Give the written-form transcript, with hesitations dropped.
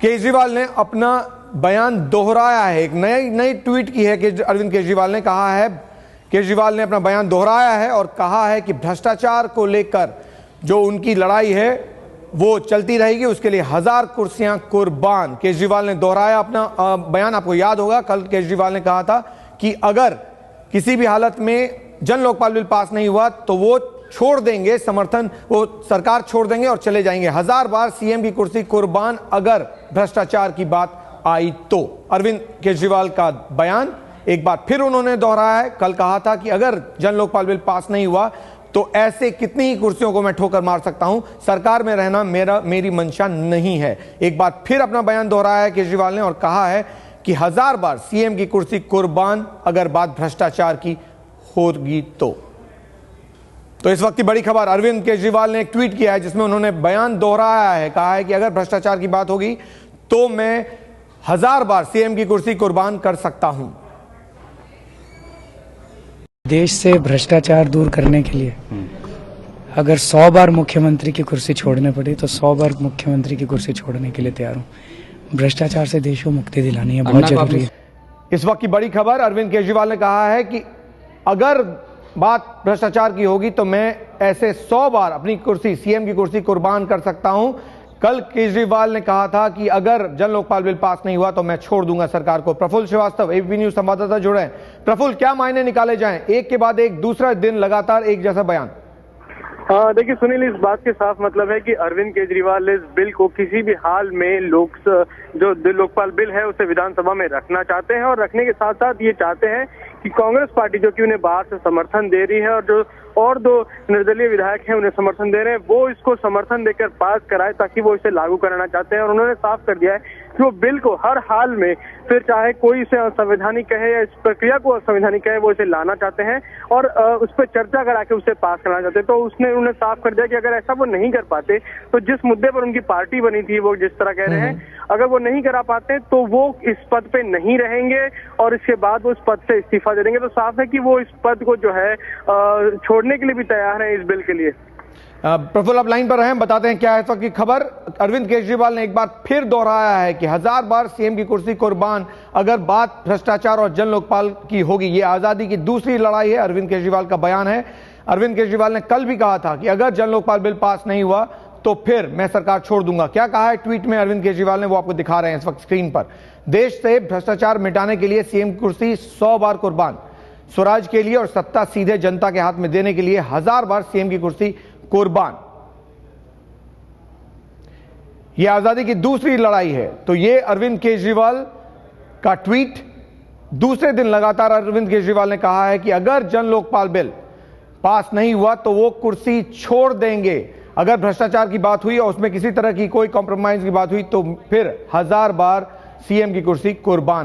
केजरीवाल ने अपना बयान दोहराया है। एक नई ट्वीट की है कि अरविंद केजरीवाल ने कहा है, केजरीवाल ने अपना बयान दोहराया है और कहा है कि भ्रष्टाचार को लेकर जो उनकी लड़ाई है वो चलती रहेगी, उसके लिए 1000 कुर्सियां कुर्बान। केजरीवाल ने दोहराया अपना बयान। आपको याद होगा कल केजरीवाल ने कहा था कि अगर किसी भी हालत में जन लोकपाल बिल पास नहीं हुआ तो वो छोड़ देंगे समर्थन, वो सरकार छोड़ देंगे और चले जाएंगे। 1000 बार सीएम की कुर्सी कुर्बान अगर भ्रष्टाचार की बात आई तो। अरविंद केजरीवाल का बयान एक बार फिर उन्होंने दोहराया है। कल कहा था कि अगर जन लोकपाल बिल पास नहीं हुआ तो ऐसे कितनी ही कुर्सियों को मैं ठोकर मार सकता हूं, सरकार में रहना मेरी मंशा नहीं है। एक बार फिर अपना बयान दोहराया है केजरीवाल ने और कहा है कि 1000 बार सीएम की कुर्सी कुर्बान अगर बात भ्रष्टाचार की होगी तो इस वक्त की बड़ी खबर, अरविंद केजरीवाल ने एक ट्वीट किया है जिसमें उन्होंने बयान दोहराया है। कहा है कि अगर भ्रष्टाचार की बात होगी तो मैं 1000 बार सीएम की कुर्सी कुर्बान कर सकता हूं। देश से भ्रष्टाचार दूर करने के लिए अगर 100 बार मुख्यमंत्री की कुर्सी छोड़ने पड़ी तो 100 बार मुख्यमंत्री की कुर्सी छोड़ने के लिए तैयार हूं। भ्रष्टाचार से देश को मुक्ति दिलानी है, बहुत जरूरी है। इस वक्त की बड़ी खबर, अरविंद केजरीवाल ने कहा है कि अगर बात भ्रष्टाचार की होगी तो मैं ऐसे 100 बार अपनी कुर्सी, सीएम की कुर्सी कुर्बान कर सकता हूं। कल केजरीवाल ने कहा था कि अगर जन लोकपाल बिल पास नहीं हुआ तो मैं छोड़ दूंगा सरकार को। प्रफुल्ल श्रीवास्तव, एबीपी न्यूज संवाददाता जुड़े हैं। प्रफुल्ल, क्या मायने निकाले जाएं, एक के बाद एक दूसरा दिन लगातार एक जैसा बयान? देखिए सुनील, इस बात के साफ मतलब है कि अरविंद केजरीवाल इस बिल को किसी भी हाल में जो लोकपाल बिल है उसे विधानसभा में रखना चाहते हैं और रखने के साथ साथ ये चाहते हैं कि कांग्रेस पार्टी जो कि उन्हें बाहर से समर्थन दे रही है और जो और 2 निर्दलीय विधायक हैं उन्हें समर्थन दे रहे हैं, वो इसको समर्थन देकर पास कराए ताकि वो इसे लागू कराना चाहते हैं। और उन्होंने साफ कर दिया है कि वो बिल को हर हाल में, फिर चाहे कोई इसे असंवैधानिक कहे या इस प्रक्रिया को असंवैधानिक कहे, वो इसे लाना चाहते हैं और उस पर चर्चा करा के उसे पास कराना चाहते हैं। तो उन्होंने साफ कर दिया कि अगर ऐसा वो नहीं कर पाते तो जिस मुद्दे पर उनकी पार्टी बनी थी, वो जिस तरह कह रहे हैं, अगर वो नहीं करा पाते तो वो इस पद पे नहीं रहेंगे और इसके बाद वो इस पद से इस्तीफा दे देंगे। तो साफ है कि वो इस पद को जो है छोड़ने के लिए भी तैयार है इस बिल के लिए। प्रफुल्ल, आप लाइन पर रहें, बताते हैं क्या है इस वक्त की खबर। अरविंद केजरीवाल ने एक बार फिर दोहराया है कि 1000 बार सीएम की कुर्सी कुर्बान अगर बात भ्रष्टाचार और जन लोकपाल की होगी। ये आजादी की दूसरी लड़ाई है, अरविंद केजरीवाल का बयान है। अरविंद केजरीवाल ने कल भी कहा था कि अगर जन लोकपाल बिल पास नहीं हुआ तो फिर मैं सरकार छोड़ दूंगा। क्या कहा है ट्वीट में अरविंद केजरीवाल ने, वो आपको दिखा रहे हैं इस वक्त स्क्रीन पर। देश से भ्रष्टाचार मिटाने के लिए सीएम कुर्सी 100 बार कुर्बान, स्वराज के लिए और सत्ता सीधे जनता के हाथ में देने के लिए 1000 बार सीएम की कुर्सी कुर्बान। यह आजादी की दूसरी लड़ाई है। तो ये अरविंद केजरीवाल का ट्वीट। दूसरे दिन लगातार अरविंद केजरीवाल ने कहा है कि अगर जन लोकपाल बिल पास नहीं हुआ तो वो कुर्सी छोड़ देंगे। अगर भ्रष्टाचार की बात हुई और उसमें किसी तरह की कोई कॉम्प्रोमाइज की बात हुई तो फिर 1000 बार सीएम की कुर्सी कुर्बान।